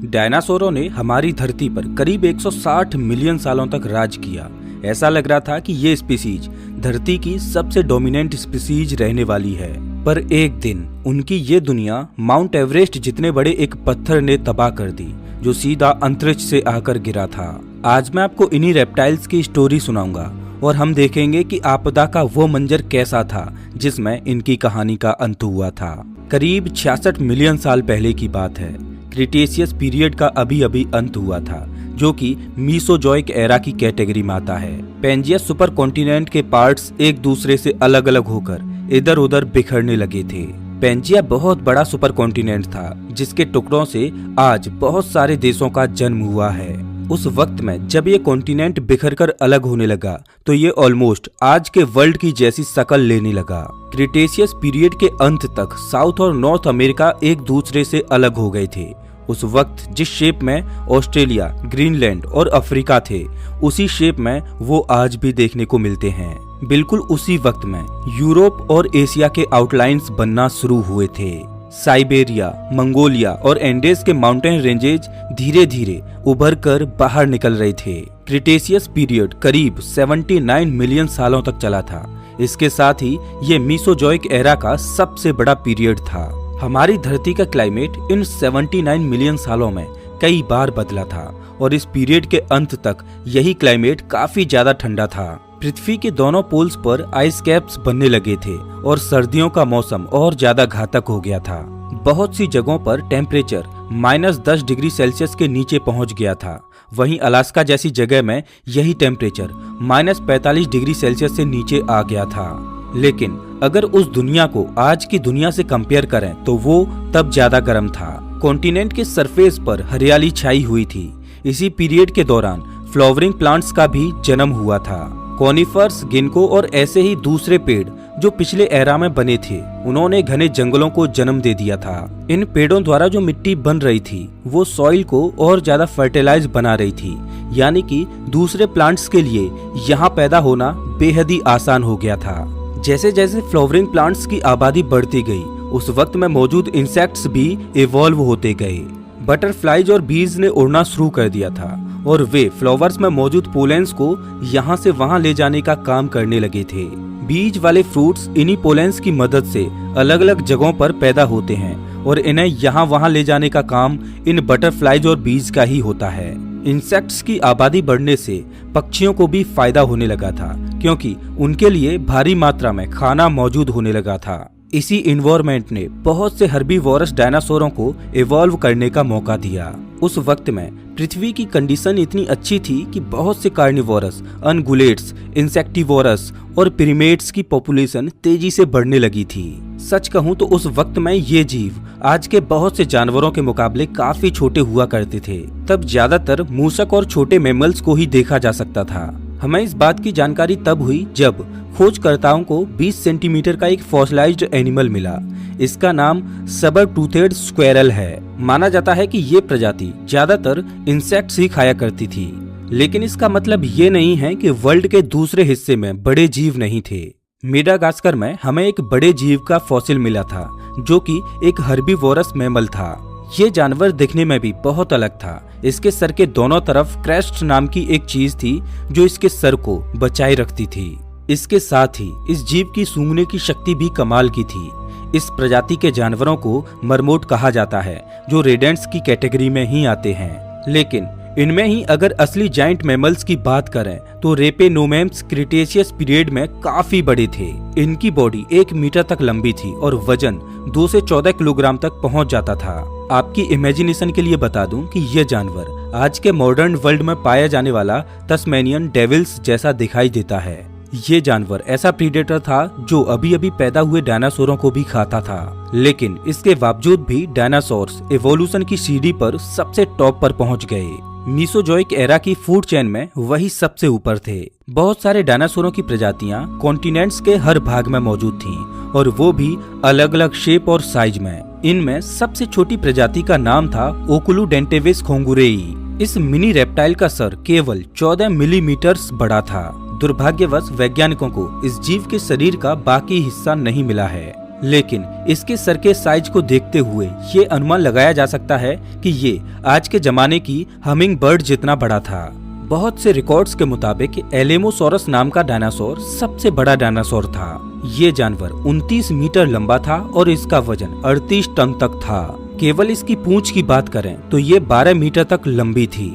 डायनासोरों ने हमारी धरती पर करीब 160 मिलियन सालों तक राज किया। ऐसा लग रहा था कि ये स्पीसीज धरती की सबसे डोमिनेंट स्पीसीज रहने वाली है, पर एक दिन उनकी ये दुनिया माउंट एवरेस्ट जितने बड़े एक पत्थर ने तबाह कर दी, जो सीधा अंतरिक्ष से आकर गिरा था। आज मैं आपको इन्हीं रेप्टाइल्स की स्टोरी सुनाऊंगा और हम देखेंगे कि आपदा का वो मंजर कैसा था जिसमें इनकी कहानी का अंत हुआ था। करीब 66 मिलियन साल पहले की बात है। क्रिटेशियस पीरियड का अभी अभी अंत हुआ था, जो कि मीसोजोइक एरा की कैटेगरी में आता है। पेंजिया सुपर कॉन्टिनेंट के पार्ट्स एक दूसरे से अलग अलग होकर इधर उधर बिखरने लगे थे। पेंजिया बहुत बड़ा सुपर कॉन्टिनेंट था, जिसके टुकड़ों से आज बहुत सारे देशों का जन्म हुआ है। उस वक्त में जब ये कॉन्टिनेंट बिखरकर अलग होने लगा, तो ये ऑलमोस्ट आज के वर्ल्ड की जैसी शक्ल लेने लगा। क्रिटेशियस पीरियड के अंत तक साउथ और नॉर्थ अमेरिका एक दूसरे से अलग हो गए थे। उस वक्त जिस शेप में ऑस्ट्रेलिया, ग्रीनलैंड और अफ्रीका थे, उसी शेप में वो आज भी देखने को मिलते हैं। बिल्कुल उसी वक्त में यूरोप और एशिया के आउटलाइंस बनना शुरू हुए थे। साइबेरिया, मंगोलिया और एंडेस के माउंटेन रेंजेज धीरे धीरे उभर कर बाहर निकल रहे थे। क्रिटेशियस पीरियड करीब 79 मिलियन सालों तक चला था। इसके साथ ही ये मीसोजोइक एरा का सबसे बड़ा पीरियड था। हमारी धरती का क्लाइमेट इन 79 मिलियन सालों में कई बार बदला था और इस पीरियड के अंत तक यही क्लाइमेट काफी ज्यादा ठंडा था। पृथ्वी के दोनों पोल्स पर आइस कैप्स बनने लगे थे और सर्दियों का मौसम और ज्यादा घातक हो गया था। बहुत सी जगहों पर टेम्परेचर -10 डिग्री सेल्सियस के नीचे पहुंच गया था। वहीं अलास्का जैसी जगह में यही टेम्परेचर -45 डिग्री सेल्सियस से नीचे आ गया था। लेकिन अगर उस दुनिया को आज की दुनिया से कंपेयर करें तो वो तब ज्यादा गर्म था। कॉन्टिनेंट के सरफेस पर हरियाली छाई हुई थी। इसी पीरियड के दौरान फ्लावरिंग प्लांट्स का भी जन्म हुआ था। कॉनिफर्स, गिनको और ऐसे ही दूसरे पेड़ जो पिछले एरा में बने थे, उन्होंने घने जंगलों को जन्म दे दिया था। इन पेड़ों द्वारा जो मिट्टी बन रही थी वो सॉइल को और ज्यादा फर्टिलाइज बना रही थी, यानी कि दूसरे प्लांट्स के लिए यहाँ पैदा होना बेहद ही आसान हो गया था। जैसे जैसे फ्लावरिंग प्लांट्स की आबादी बढ़ती गई, उस वक्त में मौजूद इंसेक्ट्स भी इवॉल्व होते गए। बटरफ्लाइज और बीज ने उड़ना शुरू कर दिया था और वे फ्लावर्स में मौजूद पोलेंस को यहाँ से वहाँ ले जाने का काम करने लगे थे। बीज वाले फ्रूट्स इन्हीं पोलेंस की मदद से अलग अलग जगहों पर पैदा होते हैं और इन्हें यहाँ वहाँ ले जाने का काम इन बटरफ्लाइज और बीज का ही होता है। इंसेक्ट्स की आबादी बढ़ने से पक्षियों को भी फायदा होने लगा था, क्योंकि उनके लिए भारी मात्रा में खाना मौजूद होने लगा था। इसी इन्वायरमेंट ने बहुत से हर्बीवोरस डायनासोरों को इवॉल्व करने का मौका दिया। उस वक्त में पृथ्वी की कंडीशन इतनी अच्छी थी कि बहुत से कार्निवोरस, अनगुलेट्स, इंसेक्टिवोरस और प्रिमेट्स की पॉपुलेशन तेजी से बढ़ने लगी थी। सच कहूँ तो उस वक्त में ये जीव आज के बहुत से जानवरों के मुकाबले काफी छोटे हुआ करते थे। तब ज्यादातर मूसक और छोटे मैमल्स को ही देखा जा सकता था। हमें इस बात की जानकारी तब हुई जब खोजकर्ताओं को 20 सेंटीमीटर का एक फॉसिलाइज्ड एनिमल मिला। इसका नाम सबर टूथेड स्क्वेरल है। माना जाता है कि ये प्रजाति ज्यादातर इंसेक्ट्स ही खाया करती थी, लेकिन इसका मतलब ये नहीं है कि वर्ल्ड के दूसरे हिस्से में बड़े जीव नहीं थे। मेडागास्कर में हमें एक बड़े जीव का फॉसिल मिला था, जो कि एक हर्बीवोरस मैमल था। ये जानवर दिखने में भी बहुत अलग था। इसके सर के दोनों तरफ क्रेस्ट नाम की एक चीज थी जो इसके सर को बचाए रखती थी। इसके साथ ही इस जीव की सूंघने की शक्ति भी कमाल की थी। इस प्रजाति के जानवरों को मरमोट कहा जाता है, जो रेडेंट्स की कैटेगरी में ही आते हैं। लेकिन इनमें ही अगर असली जाइंट मैमल्स की बात करें तो रेपेनोमेम्स क्रिटेशियस पीरियड में काफी बड़े थे। इनकी बॉडी 1 मीटर तक लंबी थी और वजन 2 से 14 किलोग्राम तक पहुंच जाता था। आपकी इमेजिनेशन के लिए बता दूं कि ये जानवर आज के मॉडर्न वर्ल्ड में पाया जाने वाला तस्मेनियन डेविल्स जैसा दिखाई देता है। ये जानवर ऐसा प्रीडेटर था जो अभी अभी पैदा हुए डायनासोरों को भी खाता था, लेकिन इसके बावजूद भी डायनासोर्स इवोल्यूशन की सीढ़ी पर सबसे टॉप पर पहुंच गए। मीसोजोइक एरा की फूड चेन में वही सबसे ऊपर थे। बहुत सारे डायनासोरों की प्रजातियां कॉन्टिनेंट्स के हर भाग में मौजूद थीं और वो भी अलग अलग शेप और साइज में। इनमें सबसे छोटी प्रजाति का नाम था ओकुलुडेंटेविस खोंगुरेई। इस मिनी रेप्टाइल का सर केवल 14 मिलीमीटर्स बड़ा था। दुर्भाग्यवश वैज्ञानिकों को इस जीव के शरीर का बाकी हिस्सा नहीं मिला है। लेकिन इसके सर के साइज को देखते हुए ये अनुमान लगाया जा सकता है कि ये आज के जमाने की हमिंग बर्ड जितना बड़ा था। बहुत से रिकॉर्ड्स के मुताबिक एलेमोसोरस नाम का डायनासोर सबसे बड़ा डायनासोर था। ये जानवर 29 मीटर लंबा था और इसका वजन 38 टन तक था। केवल इसकी पूंछ की बात करें तो ये 12 मीटर तक लंबी थी।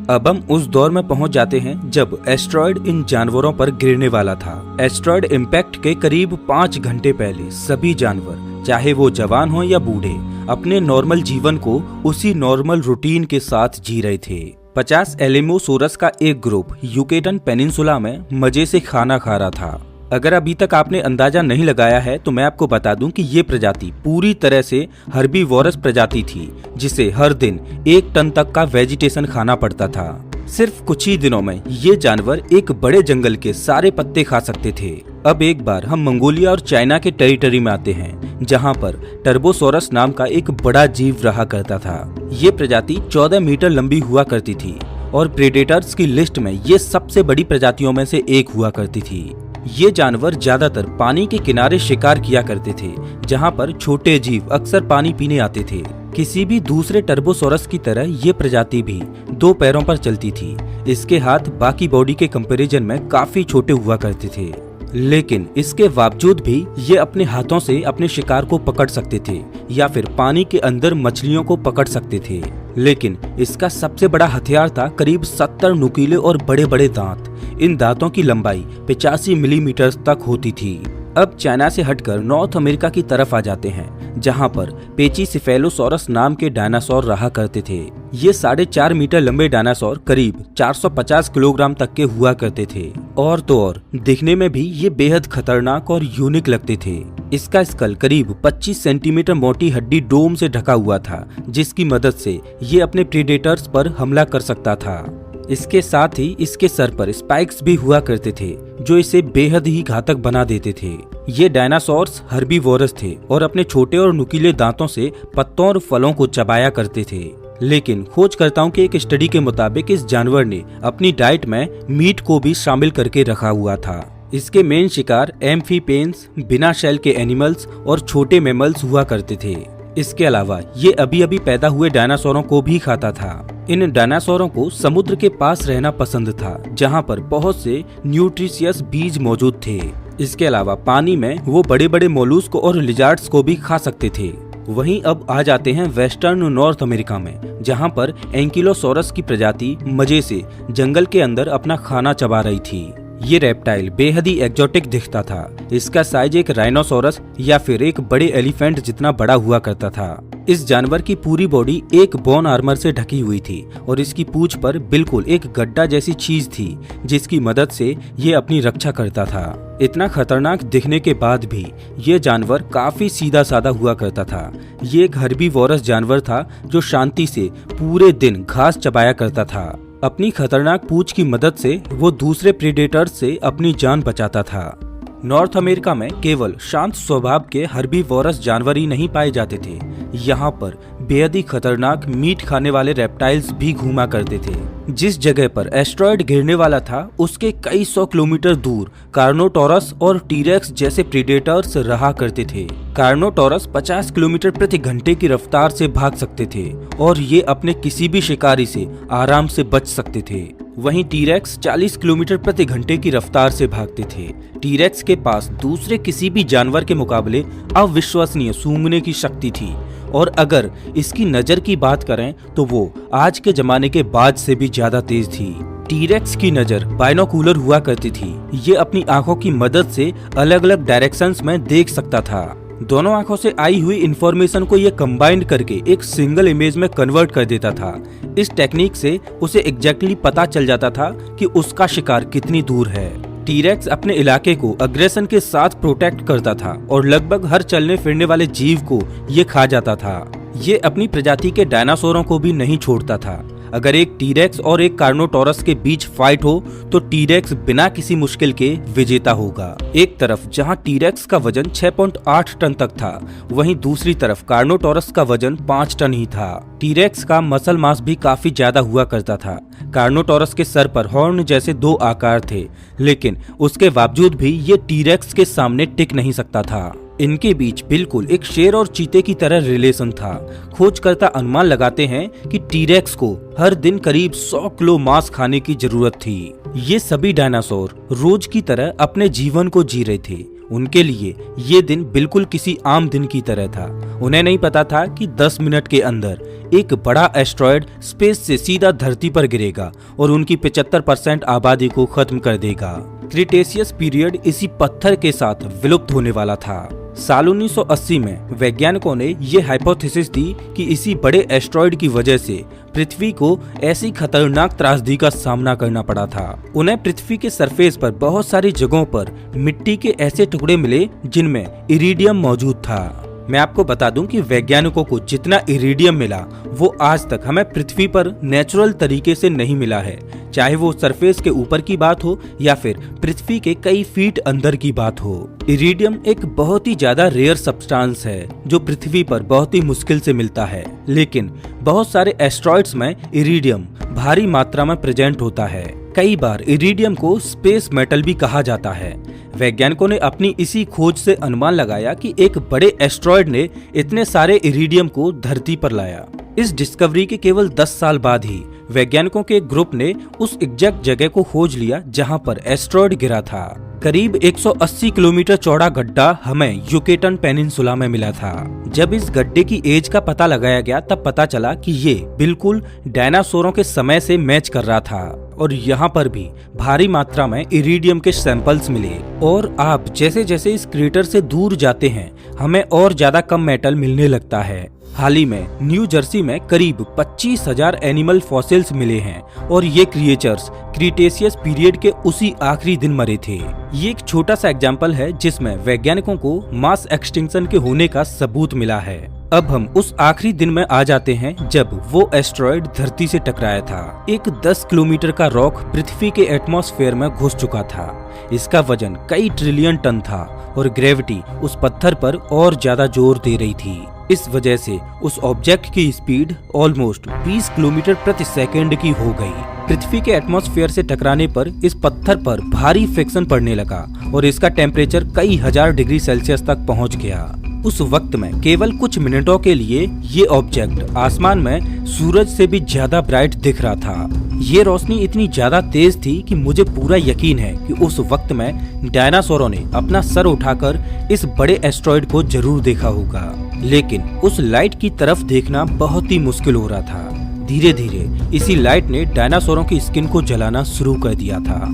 अब हम उस दौर में पहुंच जाते हैं जब एस्ट्रॉयड इन जानवरों पर गिरने वाला था। एस्ट्रॉयड इम्पैक्ट के करीब 5 घंटे पहले सभी जानवर, चाहे वो जवान हो या बूढ़े, अपने नॉर्मल जीवन को उसी नॉर्मल रूटीन के साथ जी रहे थे। 50 एलेमोसोरस का एक ग्रुप युकेटन पेनिनसुला में मजे से खाना खा रहा था। अगर अभी तक आपने अंदाजा नहीं लगाया है तो मैं आपको बता दूं कि ये प्रजाति पूरी तरह से हर्बीवोरस प्रजाति थी, जिसे हर दिन 1 टन तक का वेजिटेशन खाना पड़ता था। सिर्फ कुछ ही दिनों में ये जानवर एक बड़े जंगल के सारे पत्ते खा सकते थे। अब एक बार हम मंगोलिया और चाइना के टेरिटरी में आते हैं, जहां पर टर्बोसोरस नाम का एक बड़ा जीव रहा करता था। ये प्रजाति 14 मीटर लंबी हुआ करती थी और प्रेडेटर्स की लिस्ट में ये सबसे बड़ी प्रजातियों में से एक हुआ करती थी। ये जानवर ज्यादातर पानी के किनारे शिकार किया करते थे, जहां पर छोटे जीव अक्सर पानी पीने आते थे। किसी भी दूसरे टर्बोसोरस की तरह ये प्रजाति भी 2 पैरों पर चलती थी। इसके हाथ बाकी बॉडी के कंपैरिजन में काफी छोटे हुआ करते थे, लेकिन इसके बावजूद भी ये अपने हाथों से अपने शिकार को पकड़ सकते थे या फिर पानी के अंदर मछलियों को पकड़ सकते थे। लेकिन इसका सबसे बड़ा हथियार था करीब 70 नुकीले और बड़े बड़े दांत। इन दांतों की लंबाई 85 मिलीमीटर तक होती थी। अब चाइना से हटकर नॉर्थ अमेरिका की तरफ आ जाते हैं, जहां पर पेचिसेफेलोसोरस नाम के डायनासोर रहा करते थे। ये 4.5 मीटर लंबे डायनासोर करीब 450 किलोग्राम तक के हुआ करते थे। और तो और दिखने में भी ये बेहद खतरनाक और यूनिक लगते थे। इसका स्कल करीब 25 सेंटीमीटर मोटी हड्डी डोम से ढका हुआ था, जिसकी मदद से ये अपने प्रेडेटर्स पर हमला कर सकता था। इसके साथ ही इसके सर पर स्पाइक्स भी हुआ करते थे, जो इसे बेहद ही घातक बना देते थे। ये डायनासोर्स हर्बीवोरस थे और अपने छोटे और नुकीले दांतों से पत्तों और फलों को चबाया करते थे। लेकिन खोजकर्ताओं के एक स्टडी के मुताबिक इस जानवर ने अपनी डाइट में मीट को भी शामिल करके रखा हुआ था। इसके मेन शिकार एम्फीपेन्स, बिना शेल के एनिमल्स और छोटे मैमल्स हुआ करते थे। इसके अलावा ये अभी अभी पैदा हुए डायनासोरों को भी खाता था। इन डायनासोरों को समुद्र के पास रहना पसंद था, जहां पर बहुत से न्यूट्रिशियस बीज मौजूद थे। इसके अलावा पानी में वो बड़े बड़े मोलुस्क और लिजार्ड्स को भी खा सकते थे। वहीं अब आ जाते हैं वेस्टर्न नॉर्थ अमेरिका में, जहां पर एंकिलोसोरस की प्रजाति मजे से जंगल के अंदर अपना खाना चबा रही थी। ये रेप्टाइल बेहद ही एक्जोटिक दिखता था। इसका साइज एक राइनोसोरस या फिर एक बड़े एलिफेंट जितना बड़ा हुआ करता था। इस जानवर की पूरी बॉडी एक बोन आर्मर से ढकी हुई थी और इसकी पूंछ पर बिल्कुल एक गड्ढा जैसी चीज थी, जिसकी मदद से ये अपनी रक्षा करता था। इतना खतरनाक दिखने के बाद भी ये जानवर काफी सीधा साधा हुआ करता था। ये एक हर्बीवोरस जानवर था जो शांति से पूरे दिन घास चबाया करता था। अपनी खतरनाक पूंछ की मदद से वो दूसरे प्रेडेटर्स से अपनी जान बचाता था। नॉर्थ अमेरिका में केवल शांत स्वभाव के हर्बीवोरस जानवर ही नहीं पाए जाते थे। यहाँ पर बेहद ही खतरनाक मीट खाने वाले रेप्टाइल्स भी घूमा करते थे। जिस जगह पर एस्ट्रॉयड गिरने वाला था उसके कई 100 किलोमीटर दूर कार्नोटोरस और टीरेक्स जैसे प्रेडेटर्स रहा करते थे। कार्नोटोरस 50 किलोमीटर प्रति घंटे की रफ्तार से भाग सकते थे और ये अपने किसी भी शिकारी से आराम से बच सकते थे। वहीं टीरेक्स 40 किलोमीटर प्रति घंटे की रफ्तार से भागते थे। टीरेक्स के पास दूसरे किसी भी जानवर के मुकाबले अविश्वसनीय सूंघने की शक्ति थी और अगर इसकी नजर की बात करें तो वो आज के जमाने के बाज से भी ज्यादा तेज थी। टीरेक्स की नजर बाइनोकुलर हुआ करती थी। ये अपनी आंखों की मदद से अलग अलग डायरेक्शंस में देख सकता था। दोनों आंखों से आई हुई इंफॉर्मेशन को ये कंबाइंड करके एक सिंगल इमेज में कन्वर्ट कर देता था। इस टेक्निक से उसे एग्जैक्टली पता चल जाता था कि उसका शिकार कितनी दूर है। टीरेक्स अपने इलाके को अग्रेशन के साथ प्रोटेक्ट करता था और लगभग हर चलने फिरने वाले जीव को ये खा जाता था। ये अपनी प्रजाति के डायनासोरों को भी नहीं छोड़ता था। अगर एक टीरेक्स और एक कार्नोटोरस के बीच फाइट हो तो टीरेक्स बिना किसी मुश्किल के विजेता होगा। एक तरफ जहां टीरेक्स का वजन 6.8 टन तक था, वहीं दूसरी तरफ कार्नोटोरस का वजन 5 टन ही था। टीरेक्स का मसल मास भी काफी ज्यादा हुआ करता था। कार्नोटोरस के सर पर हॉर्न जैसे 2 आकार थे, लेकिन उसके बावजूद भी ये टीरेक्स के सामने टिक नहीं सकता था। इनके बीच बिल्कुल एक शेर और चीते की तरह रिलेशन था। खोजकर्ता अनुमान लगाते हैं कि टीरेक्स को हर दिन करीब 100 किलो मांस खाने की जरूरत थी। ये सभी डायनासोर रोज की तरह अपने जीवन को जी रहे थे। उनके लिए ये दिन बिल्कुल किसी आम दिन की तरह था। उन्हें नहीं पता था कि 10 मिनट के अंदर एक बड़ा एस्ट्रॉयड स्पेस से सीधा धरती पर गिरेगा और उनकी 75% आबादी को खत्म कर देगा। क्रिटेशियस पीरियड इसी पत्थर के साथ विलुप्त होने वाला था। साल 1980 में वैज्ञानिकों ने ये हाइपोथेसिस दी कि इसी बड़े एस्ट्रॉयड की वजह से पृथ्वी को ऐसी खतरनाक त्रासदी का सामना करना पड़ा था। उन्हें पृथ्वी के सरफेस पर बहुत सारी जगहों पर मिट्टी के ऐसे टुकड़े मिले जिनमें इरिडियम मौजूद था। मैं आपको बता दूं कि वैज्ञानिकों को जितना इरिडियम मिला वो आज तक हमें पृथ्वी पर नेचुरल तरीके से नहीं मिला है, चाहे वो सरफेस के ऊपर की बात हो या फिर पृथ्वी के कई फीट अंदर की बात हो। इरिडियम एक बहुत ही ज्यादा रेयर सब्सटेंस है जो पृथ्वी पर बहुत ही मुश्किल से मिलता है, लेकिन बहुत सारे एस्ट्रॉइड्स में इरिडियम भारी मात्रा में प्रेजेंट होता है। कई बार इरिडियम को स्पेस मेटल भी कहा जाता है। वैज्ञानिकों ने अपनी इसी खोज से अनुमान लगाया कि एक बड़े एस्ट्रॉयड ने इतने सारे इरिडियम को धरती पर लाया। इस डिस्कवरी के केवल 10 साल बाद ही वैज्ञानिकों के एक ग्रुप ने उस एग्जैक्ट जगह को खोज लिया जहां पर एस्ट्रॉयड गिरा था। करीब 180 किलोमीटर चौड़ा गड्ढा हमें युकेटन पेनिनसुला में मिला था। जब इस गड्ढे की एज का पता लगाया गया तब पता चला कि ये बिल्कुल डायनासोरों के समय से मैच कर रहा था और यहाँ पर भी भारी मात्रा में इरिडियम के सैंपल्स मिले। और आप जैसे जैसे इस क्रेटर से दूर जाते हैं हमें और ज्यादा कम मेटल मिलने लगता है। हाल ही में न्यू जर्सी में करीब 25,000 एनिमल फॉसिल्स मिले हैं और ये क्रिएचर्स क्रिटेशियस पीरियड के उसी आखिरी दिन मरे थे। ये एक छोटा सा एग्जाम्पल है जिसमें वैज्ञानिकों को मास एक्सटिंक्शन के होने का सबूत मिला है। अब हम उस आखिरी दिन में आ जाते हैं जब वो एस्ट्रॉयड धरती से टकराया था। एक 10 किलोमीटर का रॉक पृथ्वी के एटमॉस्फेयर में घुस चुका था। इसका वजन कई ट्रिलियन टन था और ग्रेविटी उस पत्थर पर और ज्यादा जोर दे रही थी। इस वजह से उस ऑब्जेक्ट की स्पीड ऑलमोस्ट 20 किलोमीटर प्रति सेकंड की हो गई। पृथ्वी के एटमॉस्फेयर से टकराने पर इस पत्थर पर भारी फ्रिक्शन पड़ने लगा और इसका टेम्परेचर कई हजार डिग्री सेल्सियस तक पहुंच गया। उस वक्त में केवल कुछ मिनटों के लिए ये ऑब्जेक्ट आसमान में सूरज से भी ज्यादा ब्राइट दिख रहा था। ये रोशनी इतनी ज्यादा तेज थी कि मुझे पूरा यकीन है कि उस वक्त में डायनासोरों ने अपना सर उठाकर इस बड़े एस्ट्रॉयड को जरूर देखा होगा, लेकिन उस लाइट की तरफ देखना बहुत ही मुश्किल हो रहा था। धीरे धीरे इसी लाइट ने डायनासोरों की स्किन को जलाना शुरू कर दिया था।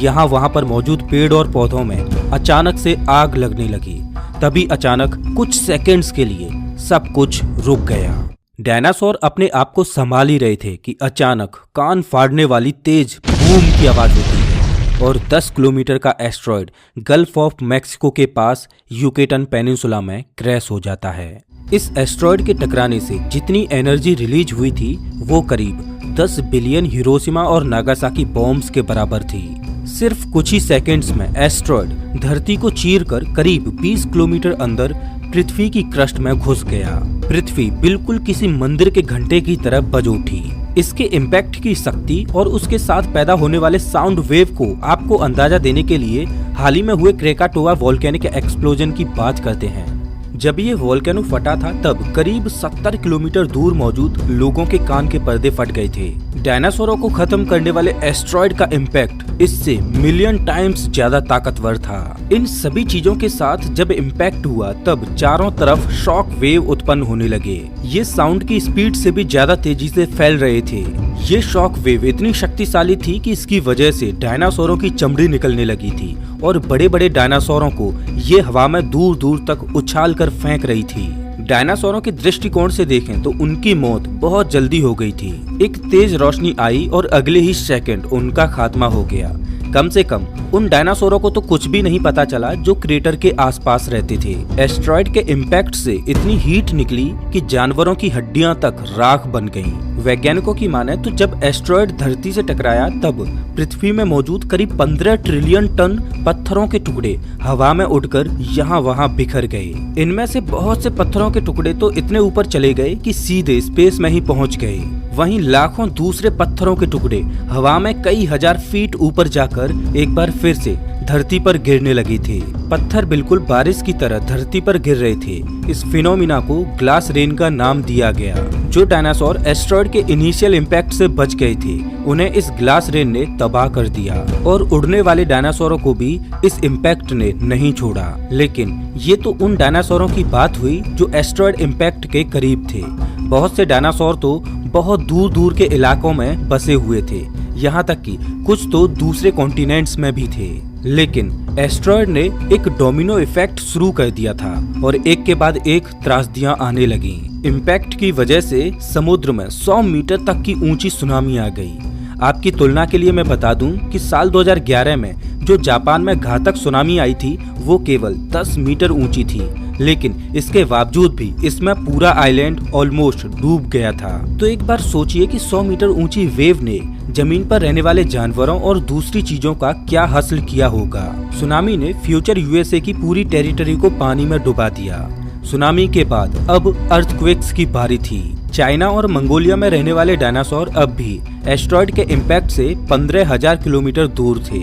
यहाँ वहाँ पर मौजूद पेड़ और पौधों में अचानक से आग लगने लगी। तभी अचानक कुछ सेकंड्स के लिए सब कुछ रुक गया। डायनासोर अपने आप को संभाल ही रहे थे कि अचानक कान फाड़ने वाली तेज बूम की आवाज होती है और 10 किलोमीटर का एस्ट्रॉयड गल्फ ऑफ मैक्सिको के पास युकेटन पेनिनसुला में क्रैश हो जाता है। इस एस्ट्रॉयड के टकराने से जितनी एनर्जी रिलीज हुई थी वो करीब 10 बिलियन हिरोशिमा और नागासाकी बॉम्ब्स के बराबर थी। सिर्फ कुछ ही सेकंड्स में एस्ट्रॉयड धरती को चीरकर करीब 20 किलोमीटर अंदर पृथ्वी की क्रस्ट में घुस गया। पृथ्वी बिल्कुल किसी मंदिर के घंटे की तरह बज उठी। इसके इम्पैक्ट की शक्ति और उसके साथ पैदा होने वाले साउंड वेव को आपको अंदाजा देने के लिए हाल ही में हुए क्रेकाटोआ वोल्केनिक एक्सप्लोजन की बात करते हैं। जब ये वोल्केनो फटा था तब करीब 70 किलोमीटर दूर मौजूद लोगों के कान के पर्दे फट गए थे। डायनासोरों को खत्म करने वाले एस्ट्रॉयड का इम्पैक्ट इससे मिलियन टाइम्स ज्यादा ताकतवर था। इन सभी चीजों के साथ जब इम्पैक्ट हुआ तब चारों तरफ शॉक वेव उत्पन्न होने लगे। ये साउंड की स्पीड से भी ज्यादा तेजी से फैल रहे थे। ये शॉक वेव इतनी शक्तिशाली थी कि इसकी वजह से डायनासोरों की चमड़ी निकलने लगी थी और बड़े बड़े डायनासोरों को ये हवा में दूर दूर तक उछाल कर फेंक रही थी। डायनासोरों के दृष्टिकोण से देखें तो उनकी मौत बहुत जल्दी हो गई थी। एक तेज रोशनी आई और अगले ही सेकंड उनका खात्मा हो गया। कम से कम उन डायनासोरों को तो कुछ भी नहीं पता चला जो क्रेटर के आसपास रहते थे। एस्ट्रॉयड के इम्पैक्ट से इतनी हीट निकली कि जानवरों की हड्डियां तक राख बन गईं। वैज्ञानिकों की माने तो जब एस्ट्रॉयड धरती से टकराया तब पृथ्वी में मौजूद करीब 15 ट्रिलियन टन पत्थरों के टुकड़े हवा में उड़कर यहाँ वहाँ बिखर गए। इनमें से बहुत से पत्थरों के टुकड़े तो इतने ऊपर चले गए कि सीधे स्पेस में ही पहुँच गए। वहीं लाखों दूसरे पत्थरों के टुकड़े हवा में कई हजार फीट ऊपर जाकर एक बार फिर से धरती पर गिरने लगे थे। पत्थर बिल्कुल बारिश की तरह धरती पर गिर रहे थे। इस फिनोमिना को ग्लास रेन का नाम दिया गया। जो डायनासोर एस्टेरॉयड के इनिशियल इम्पैक्ट से बच गए थे, उन्हें इस ग्लास रेन ने तबाह कर दिया और उड़ने वाले डायनासोरों को भी इस इम्पैक्ट ने नहीं छोड़ा। लेकिन ये तो उन डायनासोरों की बात हुई जो एस्टेरॉयड इम्पैक्ट के करीब थे। बहुत से डायनासोर तो बहुत दूर दूर के इलाकों में बसे हुए थे, यहाँ तक कि कुछ तो दूसरे कॉन्टिनेंट्स में भी थे। लेकिन एस्टेरॉयड ने एक डोमिनो इफेक्ट शुरू कर दिया था और एक के बाद एक त्रासदियां आने लगी। इम्पैक्ट की वजह से समुद्र में 100 मीटर तक की ऊंची सुनामी आ गई। आपकी तुलना के लिए मैं बता दूं कि साल 2011 में जो जापान में घातक सुनामी आई थी वो केवल 10 मीटर ऊंची थी, लेकिन इसके बावजूद भी इसमें पूरा आइलैंड ऑलमोस्ट डूब गया था। तो एक बार सोचिए कि 100 मीटर ऊंची वेव ने जमीन पर रहने वाले जानवरों और दूसरी चीजों का क्या हासिल किया होगा। सुनामी ने फ्यूचर यूएसए की पूरी टेरिटरी को पानी में डुबा दिया। सुनामी के बाद अब अर्थक्वेक्स की बारी थी। चाइना और मंगोलिया में रहने वाले डायनासोर अब भी एस्टेरॉयड के इम्पैक्ट से 15,000 किलोमीटर दूर थे।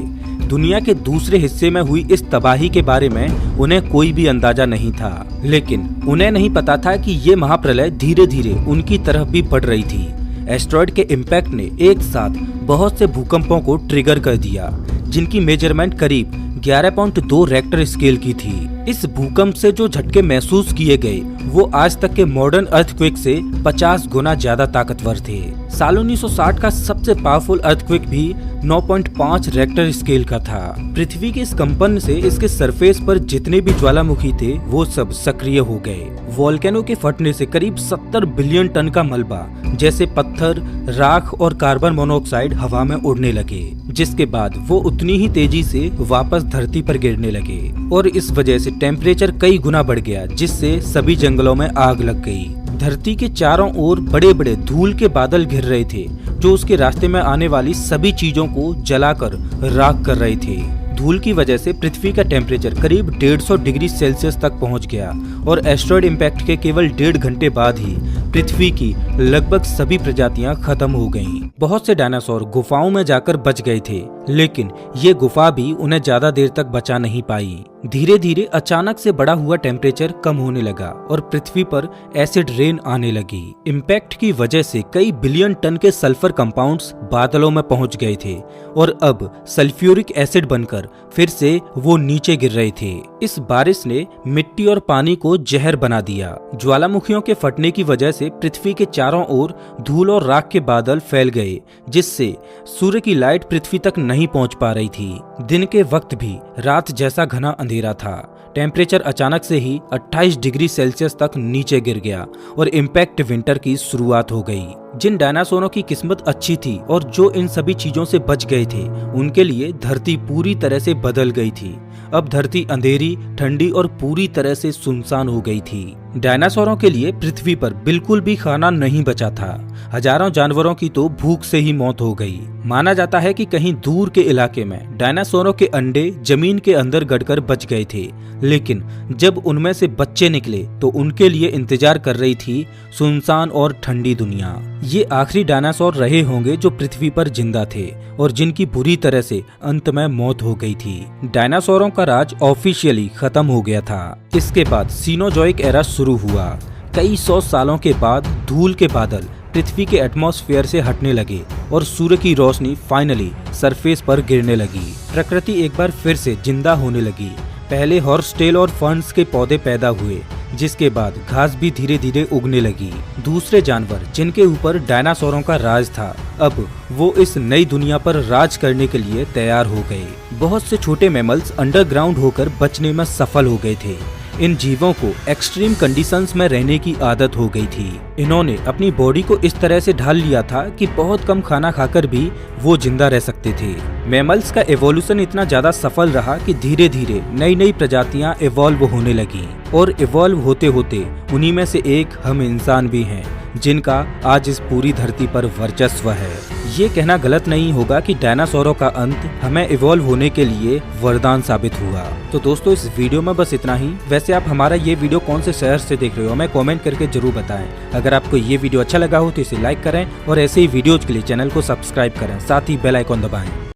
दुनिया के दूसरे हिस्से में हुई इस तबाही के बारे में उन्हें कोई भी अंदाजा नहीं था, लेकिन उन्हें नहीं पता था कि ये महाप्रलय धीरे धीरे उनकी तरफ भी बढ़ रही थी। एस्टेरॉयड के इम्पैक्ट ने एक साथ बहुत से भूकंपों को ट्रिगर कर दिया, जिनकी मेजरमेंट करीब 11.2 रेक्टर स्केल की थी। इस भूकंप से जो झटके महसूस किए गए वो आज तक के मॉडर्न अर्थक्वेक से 50 गुना ज्यादा ताकतवर थे। साल 1960 का सबसे पावरफुल अर्थक्वेक भी 9.5 रेक्टर स्केल का था। पृथ्वी के इस कंपन से इसके सरफेस पर जितने भी ज्वालामुखी थे वो सब सक्रिय हो गए। वोल्केनो के फटने से करीब 70 बिलियन टन का मलबा जैसे पत्थर, राख और कार्बन मोनोऑक्साइड हवा में उड़ने लगे, जिसके बाद वो उतनी ही तेजी से वापस धरती पर गिरने लगे और इस वजह से टेम्परेचर कई गुना बढ़ गया, जिससे सभी जंगलों में आग लग गई। धरती के चारों ओर बड़े बड़े धूल के बादल घिर रहे थे, जो उसके रास्ते में आने वाली सभी चीजों को जलाकर राख कर रहे थे। धूल की वजह से पृथ्वी का टेम्परेचर करीब 150 डिग्री सेल्सियस तक पहुंच गया और एस्टेरॉयड इम्पैक्ट के केवल 1.5 घंटे बाद ही पृथ्वी की लगभग सभी प्रजातियां खत्म हो गईं। बहुत से डायनासोर गुफाओं में जाकर बच गए थे, लेकिन ये गुफा भी उन्हें ज्यादा देर तक बचा नहीं पाई। धीरे धीरे अचानक से बढ़ा हुआ टेम्परेचर कम होने लगा और पृथ्वी पर एसिड रेन आने लगी। इम्पैक्ट की वजह से कई बिलियन टन के सल्फर कंपाउंड्स बादलों में पहुंच गए थे और अब सल्फ्यूरिक एसिड बनकर फिर से वो नीचे गिर रहे थे। इस बारिश ने मिट्टी और पानी को जहर बना दिया। ज्वालामुखियों के फटने की वजह से पृथ्वी के चारों ओर धूल और राख के बादल फैल गए, जिससे सूर्य की लाइट पृथ्वी तक नहीं पहुंच पा रही थी। दिन के वक्त भी रात जैसा घना अंधेरा था। टेम्परेचर अचानक से ही 28 डिग्री सेल्सियस तक नीचे गिर गया और इम्पैक्ट विंटर की शुरुआत हो गई। जिन डायनासोरों की किस्मत अच्छी थी और जो इन सभी चीजों से बच गए थे, उनके लिए धरती पूरी तरह से बदल गई थी। अब धरती अंधेरी, ठंडी और पूरी तरह से सुनसान हो गई थी। डायनासोरों के लिए पृथ्वी पर बिल्कुल भी खाना नहीं बचा था। हजारों जानवरों की तो भूख से ही मौत हो गई। माना जाता है कि कहीं दूर के इलाके में डायनासोरों के अंडे जमीन के अंदर गड़कर बच गए थे, लेकिन जब उनमें से बच्चे निकले तो उनके लिए इंतजार कर रही थी सुनसान और ठंडी दुनिया। ये आखिरी डायनासोर रहे होंगे जो पृथ्वी पर जिंदा थे और जिनकी बुरी तरह से अंत में मौत हो गई थी। डायनासोरों का राज ऑफिशियली खत्म हो गया था। इसके बाद सीनोजोइक एरा शुरू हुआ। कई 100 सालों के बाद धूल के बादल पृथ्वी के एटमॉस्फेयर से हटने लगे और सूर्य की रोशनी फाइनली सरफेस पर गिरने लगी। प्रकृति एक बार फिर से जिंदा होने लगी। पहले हॉर्सटेल और फर्न्स के पौधे पैदा हुए, जिसके बाद घास भी धीरे धीरे उगने लगी। दूसरे जानवर जिनके ऊपर डायनासोरों का राज था, अब वो इस नई दुनिया पर राज करने के लिए तैयार हो गए। बहुत से छोटे मैमल्स अंडरग्राउंड होकर बचने में सफल हो गए थे। इन जीवों को एक्सट्रीम कंडीशंस में रहने की आदत हो गई थी। इन्होंने अपनी बॉडी को इस तरह से ढाल लिया था कि बहुत कम खाना खाकर भी वो जिंदा रह सकते थे। मैमल्स का एवोल्यूशन इतना ज्यादा सफल रहा कि धीरे धीरे नई नई प्रजातियां इवॉल्व होने लगी और इवॉल्व होते होते उन्हीं में से एक हम इंसान भी हैं, जिनका आज इस पूरी धरती पर वर्चस्व है। ये कहना गलत नहीं होगा कि डायनासोरों का अंत हमें इवॉल्व होने के लिए वरदान साबित हुआ। तो दोस्तों, इस वीडियो में बस इतना ही। वैसे आप हमारा ये वीडियो कौन से शहर से देख रहे हो, हमें कमेंट करके जरूर बताएं। अगर आपको ये वीडियो अच्छा लगा हो तो इसे लाइक करें और ऐसे ही वीडियोज के लिए चैनल को सब्सक्राइब करें, साथ ही बेल आइकॉन दबाएं।